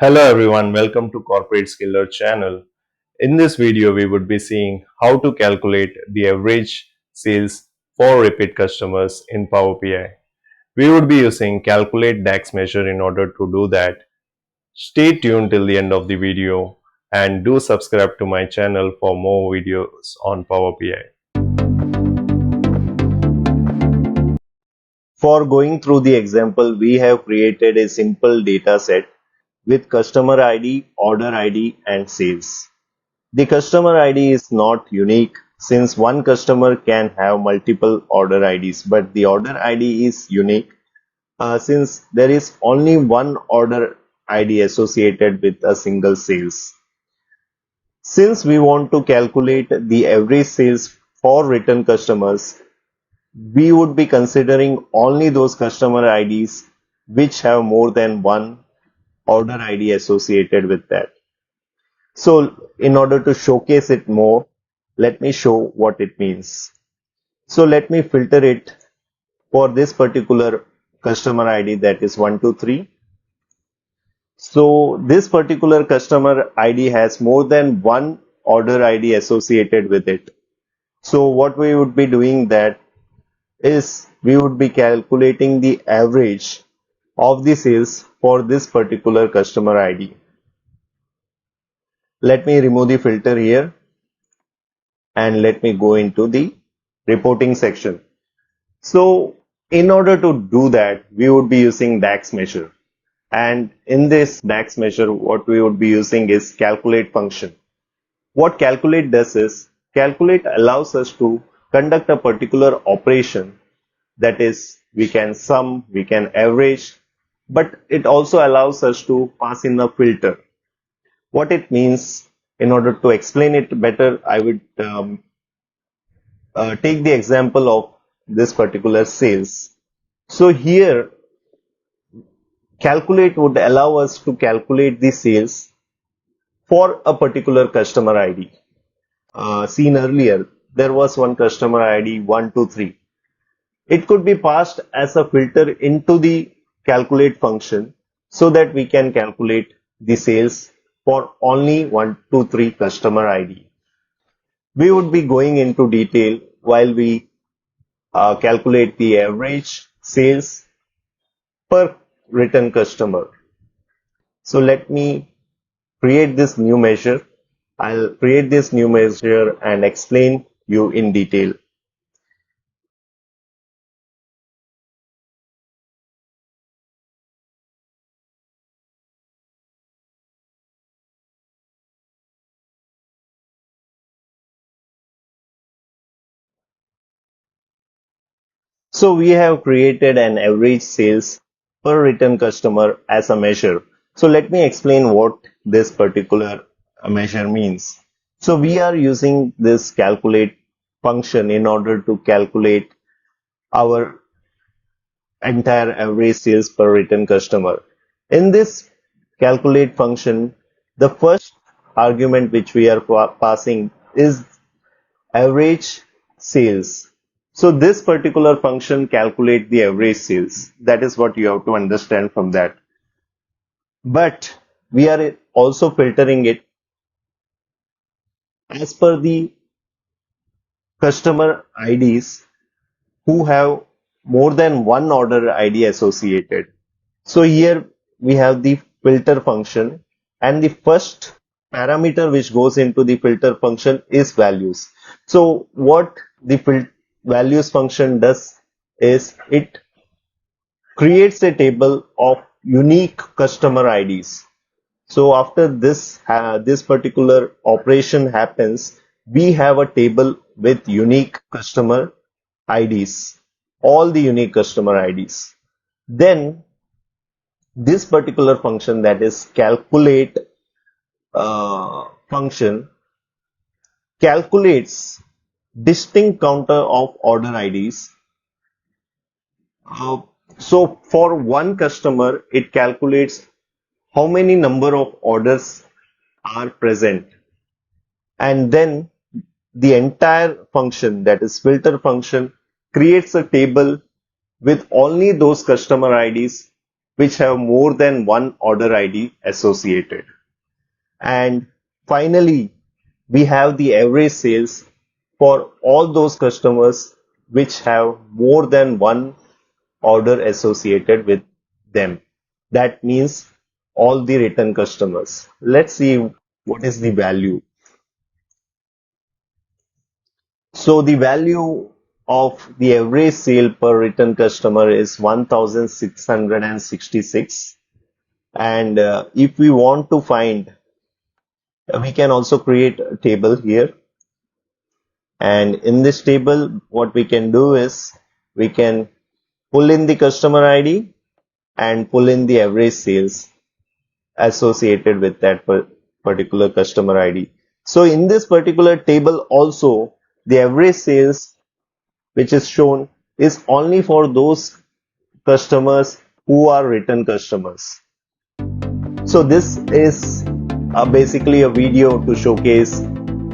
Hello everyone, welcome to Corporate Skiller channel. In this video, we would be seeing how to calculate the average sales for repeat customers in Power BI. We would be using calculate DAX measure in order to do that. Stay tuned till the end of the video and do subscribe to my channel for more videos on Power BI. For going through the example, we have created a simple data set with customer ID, order ID and sales. The customer ID is not unique since one customer can have multiple order IDs, but the order ID is unique since there is only one order ID associated with a single sales. Since we want to calculate the average sales for return customers, we would be considering only those customer IDs which have more than one order ID associated with that. So in order to showcase it more, let me show what it means. So let me filter it for this particular customer ID, that is 123. So this particular customer ID has more than one order ID associated with it. So what we would be doing that is we would be calculating the average of the sales for this particular customer ID. Let me remove the filter here and let me go into the reporting section. So in order to do that, we would be using DAX measure. And in this DAX measure, what we would be using is calculate function. What calculate does is, calculate allows us to conduct a particular operation, that is, we can sum, we can average, but it also allows us to pass in a filter. What it means, in order to explain it better, I would take the example of this particular sales. So here, calculate would allow us to calculate the sales for a particular customer ID. Seen earlier, there was one customer ID 123. It could be passed as a filter into the calculate function so that we can calculate the sales for only 123 customer ID. We would be going into detail while we calculate the average sales per return customer. So let me create this new measure. I'll create this new measure and explain you in detail. So we have created an average sales per return customer as a measure. So let me explain what this particular measure means. So we are using this calculate function in order to calculate our entire average sales per return customer. In this calculate function, the first argument which we are passing is average sales. So this particular function calculate the average sales. That is what you have to understand from that. But we are also filtering it as per the customer IDs who have more than one order ID associated. So here we have the filter function, and the first parameter which goes into the filter function is values. So what the values function does is it creates a table of unique customer IDs. So after this particular operation happens, we have a table with unique customer IDs, all the unique customer IDs. Then this particular function, that is calculate function, calculates distinct counter of order IDs. So for one customer, it calculates how many number of orders are present, and then the entire function, that is filter function, creates a table with only those customer IDs which have more than one order ID associated. And finally, we have the average sales for all those customers which have more than one order associated with them. That means all the return customers. Let's see what is the value. So the value of the average sale per return customer is 1666. And if we want to find, we can also create a table here. And in this table, what we can do is we can pull in the customer ID and pull in the average sales associated with that particular customer ID. So in this particular table also, the average sales which is shown is only for those customers who are return customers. So this is basically a video to showcase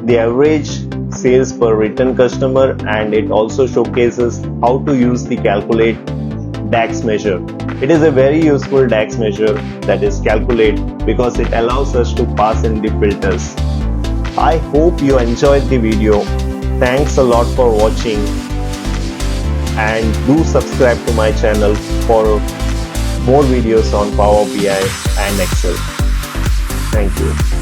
the average sales per return customer, and it also showcases how to use the calculate DAX measure. It is a very useful DAX measure, that is calculate, because it allows us to pass in the filters. I hope you enjoyed the video. Thanks a lot for watching, and do subscribe to my channel for more videos on Power BI and Excel. Thank you.